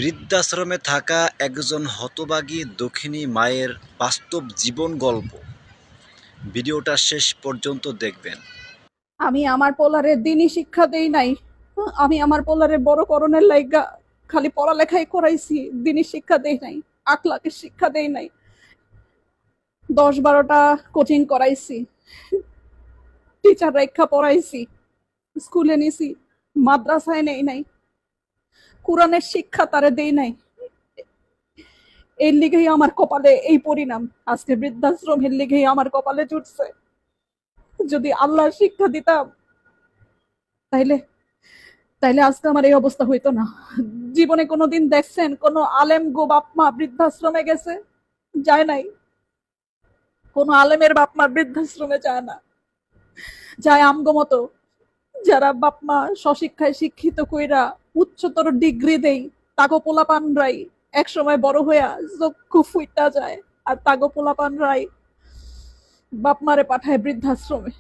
বৃদ্ধাশ্রমে থাকা একজন হতভাগী দক্ষিণী মায়ের বাস্তব জীবন গল্প। ভিডিওটা শেষ পর্যন্ত দেখবেন। আমি আমার পোলারে দিনই শিক্ষা দেই নাই। আমি আমার পোলারে বড় করণের লাইগা খালি পড়ালেখাই করাইছি, দিনই শিক্ষা দেই নাই, আখলাকের শিক্ষা দেই নাই। 10-12টা কোচিং করাইছি, টিচার রেখা পড়াইছি, স্কুলে নিছি, মাদ্রাসায় নেই নাই, কোরআনের শিক্ষা তারে দেই নাই। এর লিগেই আমার কপালে এই পরিণাম। আজকে বৃদ্ধাশ্রমের লিগেই আমার কপালে জুটছে। যদি আল্লাহর শিক্ষা দিতাম তাইলে তাইলে আজকে আমার এই অবস্থা হইতো না। জীবনে কোনোদিন দেখছেন কোন আলেম গো বাপমা বৃদ্ধাশ্রমে গেছে? যায় নাই। কোন আলেমের বাপমা বৃদ্ধাশ্রমে যায় না। যায় আমগো মতো যারা বাপমা স্বশিক্ষায় শিক্ষিত কইরা উচ্চতর ডিগ্রি দেই, তাগো পোলাপানরাই একসময় বড় হইয়া চক্ষু ফুইটা যায়, আর তাগো পোলাপানরাই বাপমারে পাঠায় বৃদ্ধাশ্রমে।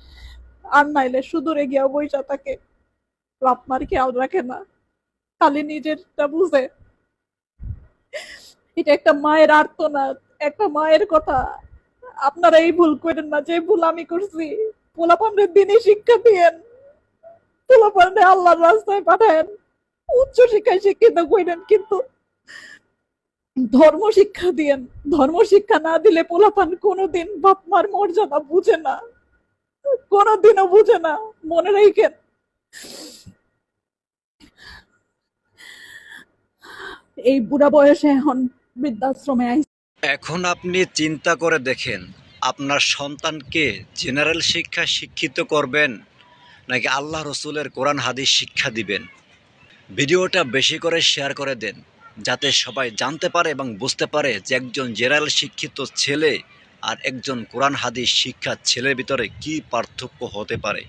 আর নাইলে সুদূরে গিয়া বইসা থাকে, বাপমার খেয়াল রাখে না, খালি নিজেরটা বুঝে। এটা একটা মায়ের আর্তনাদ, একটা মায়ের কথা। আপনারা এই ভুল করেন না যে ভুল আমি করছি। পোলাপানরে দিনই শিক্ষা দিয়েন, পোলাপানরে আল্লাহর রাস্তায় পাঠায়েন, উচ্চ শিক্ষায় শিক্ষিত করেন, কিন্তু ধর্ম শিক্ষা দিয়েন। ধর্ম শিক্ষা না দিলে পোলাপান কোনোদিন বাপমার মর্যাদা বুঝে না, কোনোদিনও বুঝে না, মনে রাখেন। এই বুড়া বয়সে এখন বৃদ্ধাশ্রমে আইছি। এখন আপনি চিন্তা করে দেখেন, আপনার সন্তানকে জেনারেল শিক্ষা শিক্ষিত করবেন নাকি আল্লাহ রসুলের কোরআন হাদিস শিক্ষা দিবেন। ভিডিওটা বেশি করে শেয়ার করে দেন, যাতে সবাই জানতে পারে এবং বুঝতে পারে যে একজন জেনারেল শিক্ষিত ছেলে আর একজন কোরআন হাদিস শিক্ষা ছেলের ভিতরে কি পার্থক্য হতে পারে।